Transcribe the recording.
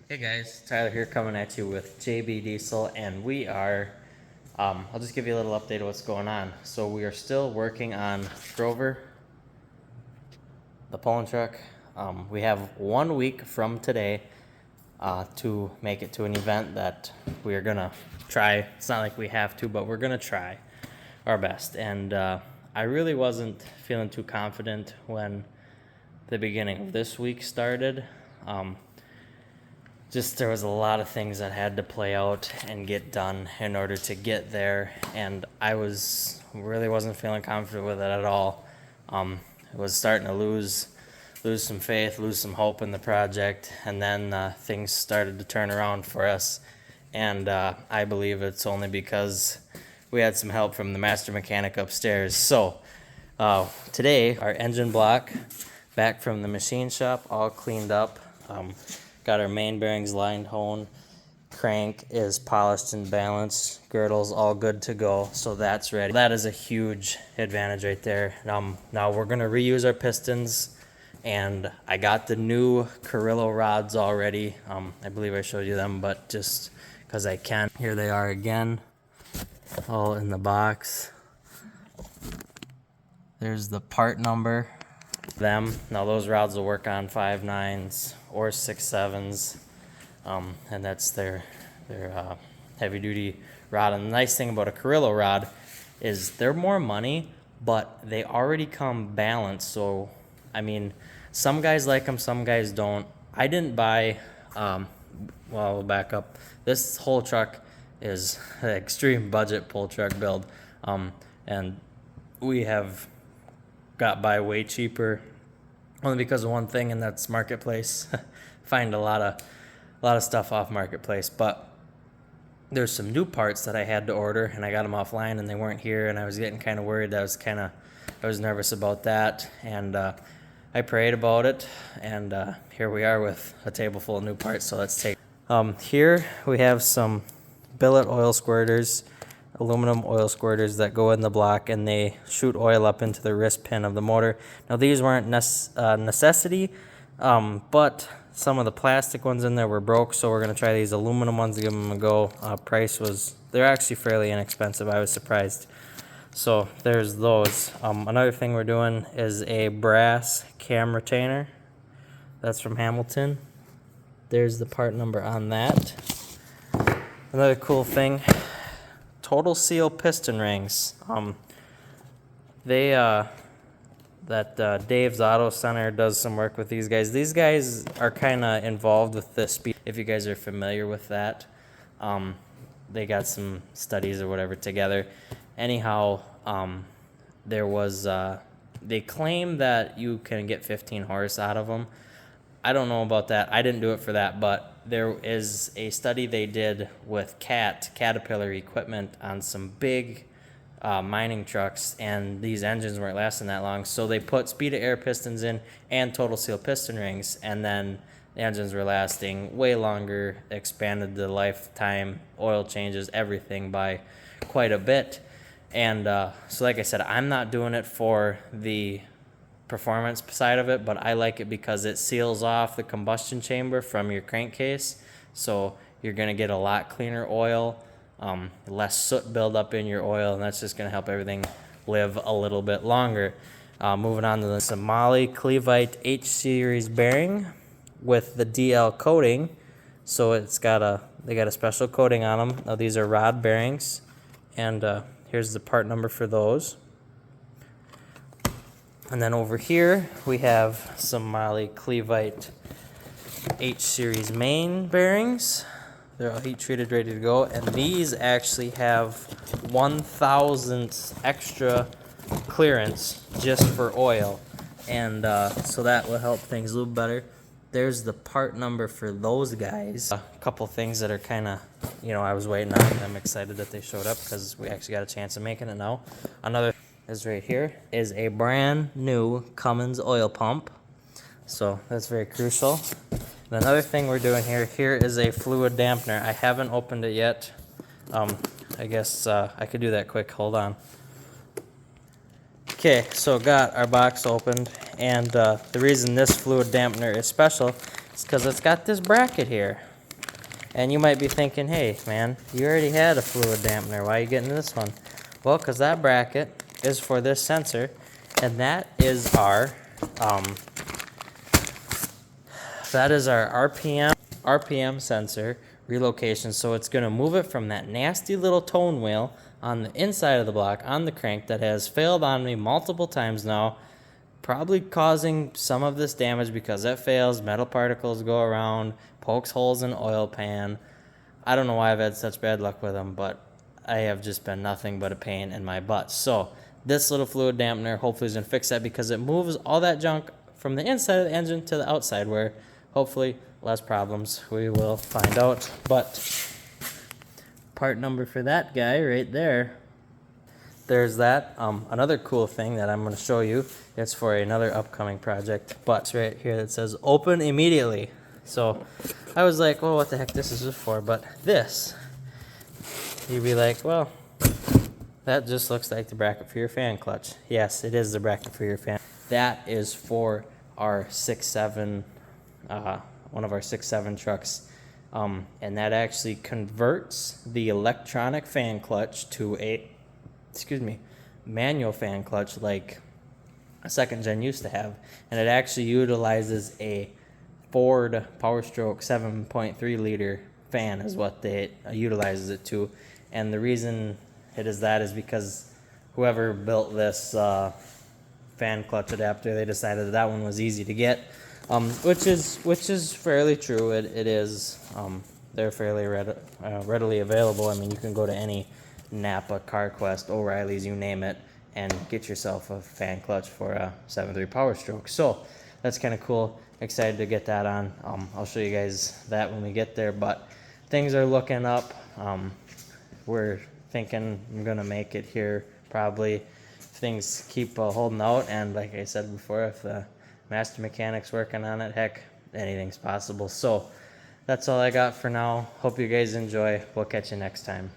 Hey guys, Tyler here coming at you with JB Diesel, and we are, I'll just give you a little update of what's going on. So we are still working on Grover, the pulling truck. We have 1 week from today to make it to an event that we are gonna try. It's not like we have to, but we're gonna try our best. And I really wasn't feeling too confident when the beginning of this week started. Just there was a lot of things that had to play out and get done in order to get there, and I really wasn't feeling confident with it at all. I was starting to lose some faith, lose some hope in the project, and then things started to turn around for us. And I believe it's only because we had some help from the master mechanic upstairs. So today, our engine block back from the machine shop, all cleaned up. Got our main bearings lined, honed. Crank is polished and balanced. Girdle's all good to go, so that's ready. That is a huge advantage right there. Now we're gonna reuse our pistons, and I got the new Carrillo rods already. I believe I showed you them, but just because I can. Here they are again, all in the box. There's the part number. Now those rods will work on 5.9s or 6.7s, and that's their heavy duty rod. And the nice thing about a Carrillo rod is they're more money, but they already come balanced. So I mean, some guys like them, some guys don't. I didn't buy. Well, I'll back up. This whole truck is an extreme budget pull truck build, and we have got by way cheaper only because of one thing, and that's marketplace. Find a lot of stuff off marketplace, but there's some new parts that I had to order, and I got them offline and they weren't here, and I was getting kind of worried. I was nervous about that, and I prayed about it, and here we are with a table full of new parts. So let's take here we have some billet oil squirters, aluminum oil squirters that go in the block, and they shoot oil up into the wrist pin of the motor. Now these weren't necessity, but some of the plastic ones in there were broke, so we're gonna try these aluminum ones to give them a go. They're actually fairly inexpensive. I was surprised. So there's those. Another thing we're doing is a brass cam retainer. That's from Hamilton. There's the part number on that. Another cool thing, Total Seal piston rings. Dave's Auto Center does some work with these guys. These guys are kind of involved with the speed. If you guys are familiar with that, they got some studies or whatever together. Anyhow, they claim that you can get 15 horse out of them. I don't know about that. I didn't do it for that, but there is a study they did with Caterpillar equipment on some big mining trucks, and these engines weren't lasting that long. So they put speed of air pistons in and Total Seal piston rings, and then the engines were lasting way longer, expanded the lifetime, oil changes, everything by quite a bit. And so like I said, I'm not doing it for the performance side of it, but I like it because it seals off the combustion chamber from your crankcase, so you're going to get a lot cleaner oil, less soot buildup in your oil, and that's just going to help everything live a little bit longer. Moving on to the Somali Clevite H series bearing with the DL coating. So they got a special coating on them. Now these are rod bearings, and here's the part number for those. And then over here we have some Somali Clevite H series main bearings. They're all heat treated, ready to go, and these actually have 1,000 extra clearance just for oil, and so that will help things a little better. There's the part number for those guys. A couple things that are kind of, I was waiting on. I'm excited that they showed up because we actually got a chance of making it now. Another is right here is a brand new Cummins oil pump, so that's very crucial. And another thing we're doing here is a fluid dampener. I haven't opened it yet. I guess I could do that quick. Hold on. Okay, so got our box opened, and the reason this fluid dampener is special is because it's got this bracket here. And you might be thinking, hey man, you already had a fluid dampener, why are you getting this one? Well, because that bracket is for this sensor, and that is our RPM sensor relocation. So it's going to move it from that nasty little tone wheel on the inside of the block on the crank that has failed on me multiple times now, probably causing some of this damage because it fails, metal particles go around, pokes holes in oil pan. I don't know why I've had such bad luck with them, but I have just been nothing but a pain in my butt. So this little fluid dampener hopefully is going to fix that, because it moves all that junk from the inside of the engine to the outside, where hopefully less problems. We will find out. But part number for that guy right there, there's that. Another cool thing that I'm going to show you, it's for another upcoming project, but it's right here that says open immediately. So I was like, well, what the heck this is for? But this, you'd be like, well, that just looks like the bracket for your fan clutch. Yes, it is the bracket for your fan. That is for our 6.7, one of our 6.7 trucks. And that actually converts the electronic fan clutch to a, manual fan clutch like a second gen used to have. And it actually utilizes a Ford Powerstroke 7.3 liter fan is what they utilizes it to. And the reason it is that is because whoever built this fan clutch adapter, they decided that one was easy to get, which is fairly true. It is. They're fairly readily available. I mean, you can go to any Napa, CarQuest, O'Reilly's, you name it, and get yourself a fan clutch for a 7.3 Powerstroke. So that's kind of cool. Excited to get that on. I'll show you guys that when we get there, but things are looking up. We're thinking I'm gonna make it here probably if things keep holding out, and like I said before, if the master mechanic's working on it, heck, anything's possible. So that's all I got for now. Hope you guys enjoy. We'll catch you next time.